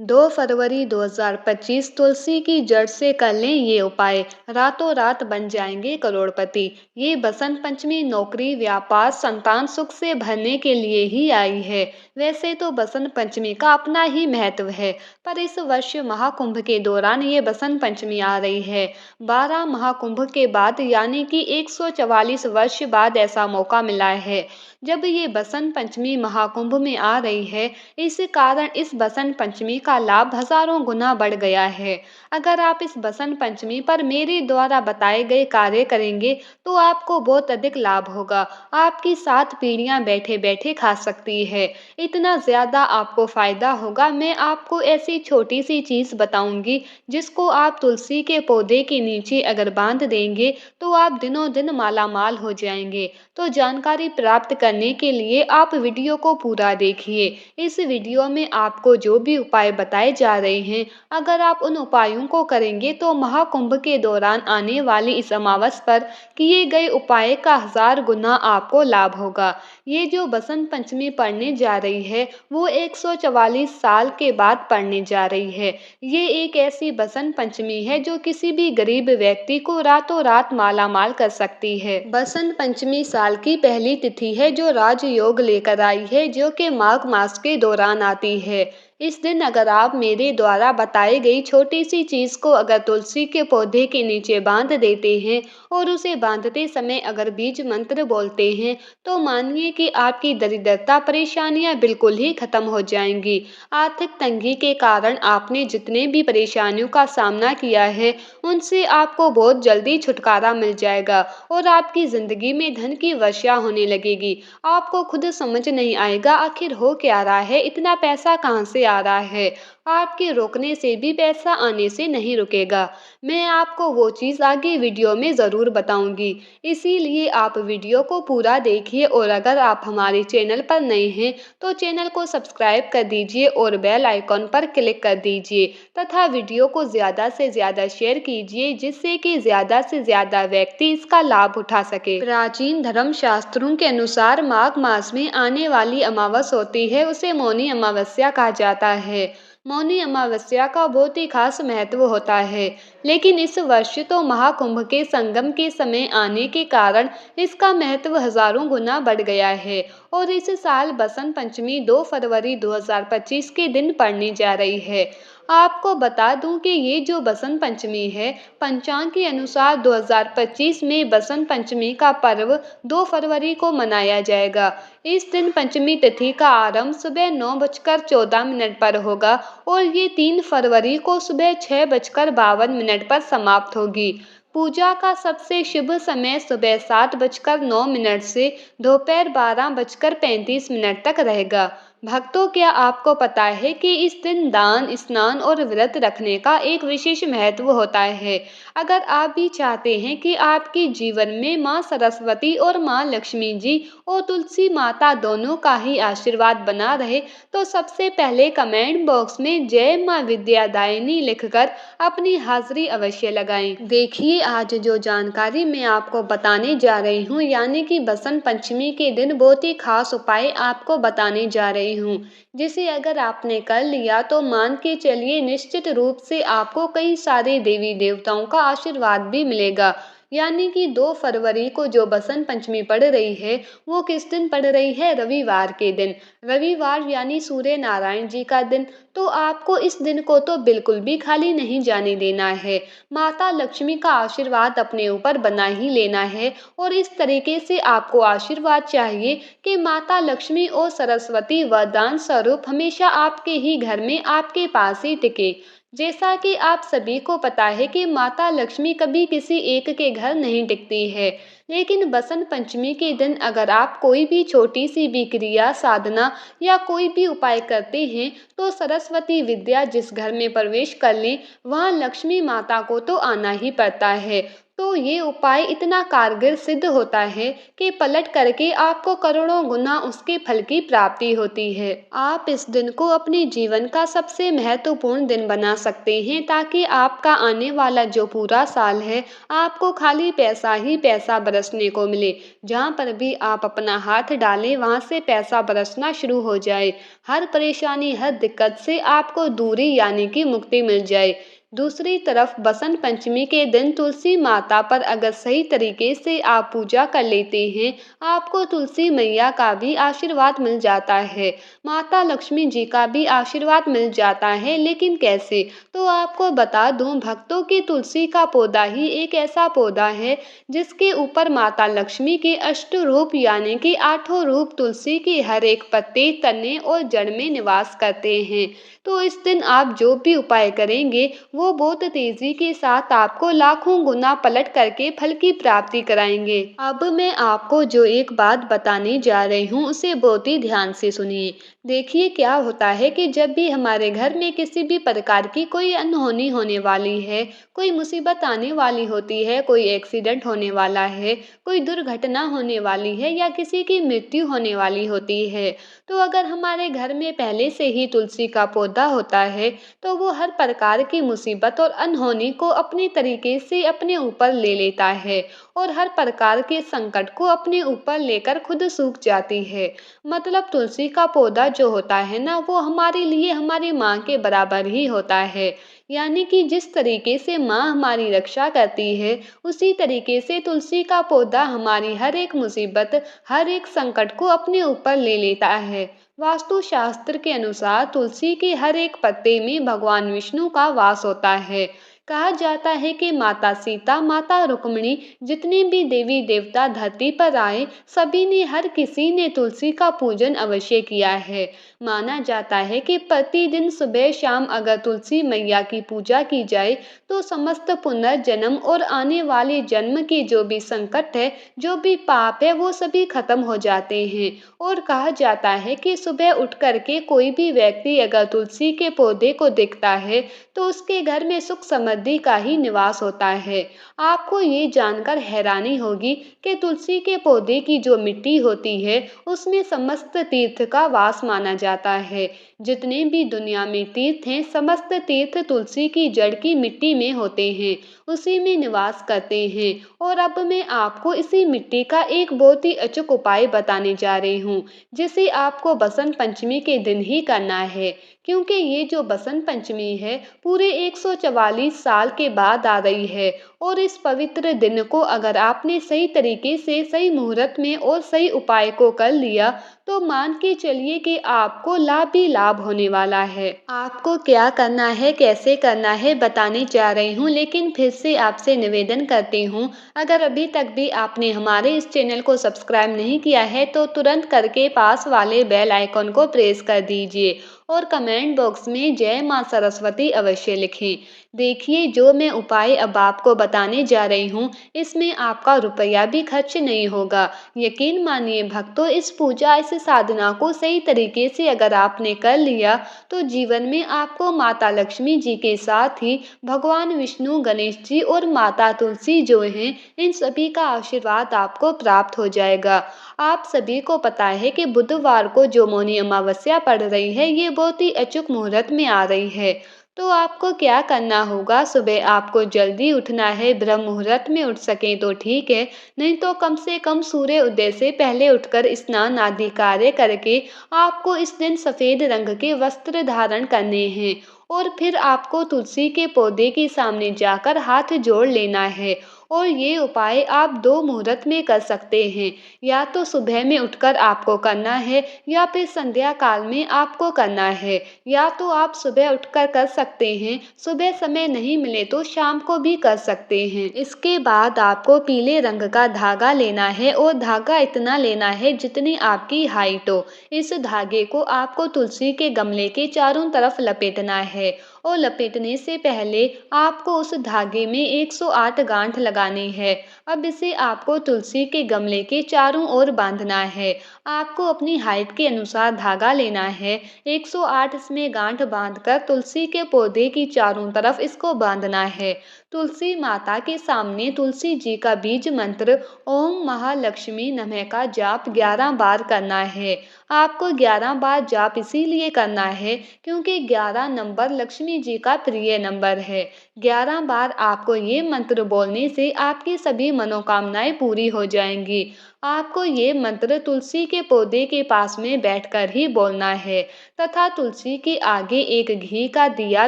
2 फरवरी 2025 तुलसी की जड़ से कर लें ये उपाय, रातों रात बन जाएंगे करोड़पति। ये बसंत पंचमी नौकरी, व्यापार, संतान सुख से भरने के लिए ही आई है। वैसे तो बसंत पंचमी का अपना ही महत्व है, पर इस वर्ष महाकुंभ के दौरान ये बसंत पंचमी आ रही है। 12 महाकुंभ के बाद यानी कि 144 वर्ष बाद ऐसा मौका मिला है जब ये बसंत पंचमी महाकुंभ में आ रही है। इस कारण इस बसंत पंचमी का लाभ हजारों गुना बढ़ गया है। अगर आप इस बसंत पंचमी पर मेरे द्वारा बताए गए कार्य करेंगे तो आपको बहुत अधिक लाभ होगा। आपकी 7 पीढ़ियां बैठे बैठे खा सकती है। इतना ज्यादा आपको फायदा होगा। मैं आपको ऐसी छोटी सी चीज बताऊंगी जिसको आप तुलसी के पौधे के नीचे अगर बांध देंगे तो आप दिनों दिन मालामाल हो जाएंगे। तो जानकारी प्राप्त करने के लिए आप वीडियो को पूरा देखिए। इस वीडियो में आपको जो भी उपाय बताए जा रहे हैं, अगर आप उन उपायों को करेंगे तो महाकुंभ के दौरान आने वाली इस अमावस पर किए गए उपाय का 1000 गुना आपको लाभ होगा। ये जो बसंत पंचमी पड़ने जा रही है वो 144 साल के बाद पड़ने जा रही है। ये एक ऐसी बसंत पंचमी है जो किसी भी गरीब व्यक्ति को रातों रात मालामाल कर सकती है। बसंत पंचमी साल की पहली तिथि है जो राजयोग लेकर आई है, जो कि माघ मास के दौरान आती है। इस दिन अगर आप मेरे द्वारा बताई गई छोटी सी चीज को अगर तुलसी के पौधे के नीचे बांध देते हैं और उसे बांधते समय अगर बीज मंत्र बोलते हैं तो मानिए कि आपकी दरिद्रता परेशानियां बिल्कुल ही खत्म हो जाएंगी। आर्थिक तंगी के कारण आपने जितने भी परेशानियों का सामना किया है उनसे आपको बहुत जल्दी छुटकारा मिल जाएगा और आपकी जिंदगी में धन की वर्षा होने लगेगी। आपको खुद समझ नहीं आएगा आखिर हो क्या रहा है, इतना पैसा कहाँ से आ रहा है। आपके रोकने से भी पैसा आने से नहीं रुकेगा। मैं आपको वो चीज़ आगे वीडियो में ज़रूर बताऊंगी, इसीलिए आप वीडियो को पूरा देखिए। और अगर आप हमारे चैनल पर नए हैं तो चैनल को सब्सक्राइब कर दीजिए और बेल आइकॉन पर क्लिक कर दीजिए तथा वीडियो को ज़्यादा से ज़्यादा शेयर कीजिए जिससे कि ज़्यादा से ज़्यादा व्यक्ति इसका लाभ उठा सके। प्राचीन धर्म शास्त्रों के अनुसार माघ मास में आने वाली अमावस होती है उसे मौनी अमावस्या कहा जाता है। मौनी अमावस्या का बहुत ही खास महत्व होता है, लेकिन इस वर्ष तो महाकुंभ के संगम के समय आने के कारण इसका महत्व हजारों गुना बढ़ गया है। और इस साल बसंत पंचमी 2 फरवरी 2025 के दिन पड़ने जा रही है। आपको बता दूं कि ये जो बसंत पंचमी है, पंचांग के अनुसार 2025 में बसंत पंचमी का पर्व 2 फरवरी को मनाया जाएगा। इस दिन पंचमी तिथि का आरंभ सुबह 9:14 पर होगा और ये 3 फरवरी को सुबह 6:52 पर समाप्त होगी। पूजा का सबसे शुभ समय सुबह 7:09 से दोपहर 12:35 तक रहेगा। भक्तों, क्या आपको पता है कि इस दिन दान, स्नान और व्रत रखने का एक विशेष महत्व होता है। अगर आप भी चाहते हैं कि आपके जीवन में माँ सरस्वती और माँ लक्ष्मी जी और तुलसी माता दोनों का ही आशीर्वाद बना रहे तो सबसे पहले कमेंट बॉक्स में जय माँ विद्यादायिनी लिखकर अपनी हाजिरी अवश्य लगाएं। देखिए, आज जो जानकारी मैं आपको बताने जा रही हूँ यानी कि बसंत पंचमी के दिन बहुत ही खास उपाय आपको बताने जा रही हूँ, जिसे अगर आपने कर लिया तो मान के चलिए निश्चित रूप से आपको कई सारे देवी देवताओं का आशीर्वाद भी मिलेगा। यानी कि 2 फरवरी को जो बसंत पंचमी पड़ रही है वो किस दिन पड़ रही है? रविवार के दिन। रविवार यानी सूर्य नारायण जी का दिन। तो आपको इस दिन को तो बिल्कुल भी खाली नहीं जाने देना है। माता लक्ष्मी का आशीर्वाद अपने ऊपर बना ही लेना है और इस तरीके से आपको आशीर्वाद चाहिए कि माता लक्ष्मी और सरस्वती वरदान स्वरूप हमेशा आपके ही घर में आपके पास ही टिके। जैसा कि आप सभी को पता है कि माता लक्ष्मी कभी किसी एक के घर नहीं टिकती है, लेकिन बसंत पंचमी के दिन अगर आप कोई भी छोटी सी भी क्रिया, साधना या कोई भी उपाय करते हैं तो सरस्वती विद्या जिस घर में प्रवेश कर ले वहाँ लक्ष्मी माता को तो आना ही पड़ता है। तो ये उपाय इतना कारगर सिद्ध होता है कि पलट करके आपको करोड़ों गुना उसके फल की प्राप्ति होती है। आप इस दिन को अपने जीवन का सबसे महत्वपूर्ण दिन बना सकते हैं, ताकि आपका आने वाला जो पूरा साल है, आपको खाली पैसा ही पैसा बरसने को मिले। जहाँ पर भी आप अपना हाथ डालें, वहाँ से पैसा बरसना शुरू हो जाए। हर परेशानी, हर दिक्कत से आपको दूरी यानी कि मुक्ति मिल जाए। दूसरी तरफ बसंत पंचमी के दिन तुलसी माता पर अगर सही तरीके से आप पूजा कर लेते हैं, आपको तुलसी मैया का भी आशीर्वाद मिल जाता है, माता लक्ष्मी जी का भी आशीर्वाद मिल जाता है। लेकिन कैसे? तो आपको बता दूं, भक्तों की तुलसी का पौधा ही एक ऐसा पौधा है जिसके ऊपर माता लक्ष्मी के अष्ट रूप यानी कि आठों रूप तुलसी के हर एक पत्ते, तने और जड़ में निवास करते हैं। तो इस दिन आप जो भी उपाय करेंगे, वो बहुत तेजी के साथ आपको लाखों गुना पलट करके फल की प्राप्ति कराएंगे। अब मैं आपको जो एक बात बताने जा रही हूँ, उसे बहुत ही ध्यान से सुनिए। देखिए, क्या होता है कि जब भी हमारे घर में किसी भी प्रकार की कोई अनहोनी होने वाली है, कोई मुसीबत आने वाली होती है, कोई एक्सीडेंट होने वाला है, कोई दुर्घटना होने वाली है या किसी की मृत्यु होने वाली होती है, तो अगर हमारे घर में पहले से ही तुलसी का पौधा होता है, तो वो हर प्रकार की मुसीबत और अनहोनी को अपने तरीके से अपने ऊपर ले लेता है और हर प्रकार के संकट को अपने ऊपर लेकर खुद सूख जाती है। मतलब तुलसी का पौधा जो होता है ना, वो हमारे लिए हमारी माँ के बराबर ही होता है। यानी कि जिस तरीके से माँ हमारी रक्षा करती है, उसी तरीके से तुलसी का पौधा हमारी हर एक मुसीबत, हर एक संकट को अपने ऊपर ले लेता है। वास्तु शास्त्र के अनुसार तुलसी के हर एक पत्ते में भगवान विष्णु का वास होता है। कहा जाता है कि माता सीता, माता रुक्मिणी, जितने भी देवी देवता धरती पर आए, सभी ने, हर किसी ने तुलसी का पूजन अवश्य किया है। माना जाता है कि प्रतिदिन सुबह शाम अगर तुलसी मैया की पूजा की जाए, तो समस्त पुनर्जन्म और आने वाले जन्म के जो भी संकट है, जो भी पाप है, वो सभी खत्म हो जाते हैं। और कहा जाता है कि सुबह उठ करके कोई भी व्यक्ति अगर तुलसी के पौधे को देखता है, तो उसके घर में सुख समृद्धि का ही निवास होता है। आपको ये जानकर हैरानी होगी कि तुलसी के पौधे की जो मिट्टी होती है, उसमें समस्त तीर्थ का वास माना जाता है। जितने भी दुनिया में तीर्थ हैं, समस्त तीर्थ तुलसी की जड़ की मिट्टी में होते हैं, उसी में निवास करते हैं। और अब मैं आपको इसी मिट्टी का एक बहुत ही अचूक उपाय बताने जा रही हूँ, जिसे आपको बसंत पंचमी के दिन ही करना है। क्योंकि ये जो बसंत पंचमी है, पूरे 144 साल के बाद आ रही है। और इस पवित्र दिन को अगर आपने सही तरीके से, सही मुहूर्त में और सही उपाय को कर लिया, तो मान के चलिए कि आपको लाभ ही लाभ होने वाला है। आपको क्या करना है, कैसे करना है, बताने जा रही हूँ, लेकिन फिर से आपसे निवेदन करती हूँ, अगर अभी तक भी आपने हमारे इस चैनल को सब्सक्राइब नहीं किया है, तो तुरंत करके पास वाले बेल आइकॉन को प्रेस कर दीजिए और कमेंट बॉक्स में जय माँ सरस्वती अवश्य लिखें। देखिए, जो मैं उपाय अब आपको बताने जा रही हूँ, इसमें आपका रुपया भी खर्च नहीं होगा। यकीन मानिए भक्तों, इस पूजा, इस साधना को सही तरीके से अगर आपने कर लिया, तो जीवन में आपको माता लक्ष्मी जी के साथ ही भगवान विष्णु, गणेश जी और माता तुलसी जो हैं, इन सभी का आशीर्वाद आपको प्राप्त हो जाएगा। आप सभी को पता है कि बुधवार को जो मौनी अमावस्या पड़ रही है, ये बहुत ही अचूक मुहूर्त में आ रही है। तो आपको क्या करना होगा, सुबह आपको जल्दी उठना है। ब्रह्म मुहूर्त में उठ सकें तो ठीक है, नहीं तो कम से कम सूर्य उदय से पहले उठकर स्नान आदि कार्य करके आपको इस दिन सफेद रंग के वस्त्र धारण करने हैं। और फिर आपको तुलसी के पौधे के सामने जाकर हाथ जोड़ लेना है। और ये उपाय आप दो मुहूर्त में कर सकते हैं। या तो सुबह में उठकर आपको करना है, या फिर संध्या काल में आपको करना है। या तो आप सुबह उठकर कर सकते हैं, सुबह समय नहीं मिले तो शाम को भी कर सकते हैं। इसके बाद आपको पीले रंग का धागा लेना है और धागा इतना लेना है जितनी आपकी हाइट हो। इस धागे को आपको तुलसी के गमले के चारों तरफ लपेटना है और लपेटने से पहले आपको उस धागे में 108 गांठ लगानी है। अब इसे आपको तुलसी के गमले के चारों ओर बांधना है। आपको अपनी हाइट के अनुसार धागा लेना है। 108 इसमें गांठ बांधकर तुलसी के पौधे की चारों तरफ इसको बांधना है। तुलसी माता के सामने तुलसी जी का बीज मंत्र ओम महालक्ष्मी नमः का जाप 11 बार करना है। आपको 11 बार जाप इसीलिए करना है क्योंकि 11 नंबर लक्ष्मी जी का प्रिय नंबर है। 11 बार आपको ये मंत्र बोलने से आपकी सभी मनोकामनाएं पूरी हो जाएंगी। आपको ये मंत्र तुलसी के पौधे के पास में बैठकर ही बोलना है तथा तुलसी के आगे एक घी का दिया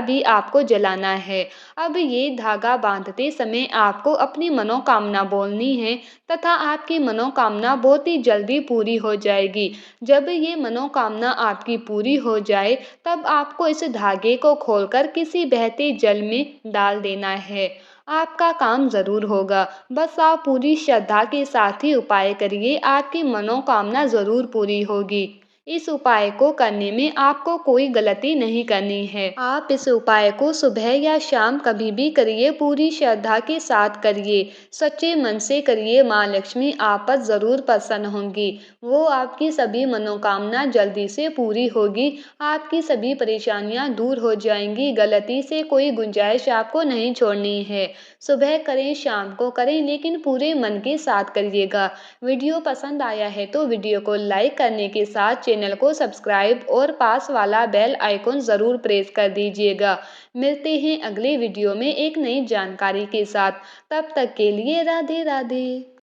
भी आपको जलाना है। अब ये धागा बांधते समय आपको अपनी मनोकामना बोलनी है तथा आपकी मनोकामना बहुत ही जल्दी पूरी हो जाएगी। जब ये मनोकामना आपकी पूरी हो जाए तब आपको इस धागे को खोलकर किसी बहते जल में डाल देना है। आपका काम ज़रूर होगा। बस आप पूरी श्रद्धा के साथ ही उपाय करिए, आपकी मनोकामना ज़रूर पूरी होगी। इस उपाय को करने में आपको कोई गलती नहीं करनी है। आप इस उपाय को सुबह या शाम कभी भी करिए, पूरी श्रद्धा के साथ करिए, सच्चे मन से करिए। माँ लक्ष्मी आप पर ज़रूर प्रसन्न होंगी। वो आपकी सभी मनोकामना जल्दी से पूरी होगी। आपकी सभी परेशानियां दूर हो जाएंगी। गलती से कोई गुंजाइश आपको नहीं छोड़नी है। सुबह करें, शाम को करें, लेकिन पूरे मन के साथ करिएगा। वीडियो पसंद आया है तो वीडियो को लाइक करने के साथ चैनल को सब्सक्राइब और पास वाला बेल आइकॉन ज़रूर प्रेस कर दीजिएगा। मिलते हैं अगले वीडियो में एक नई जानकारी के साथ। तब तक के लिए राधे राधे।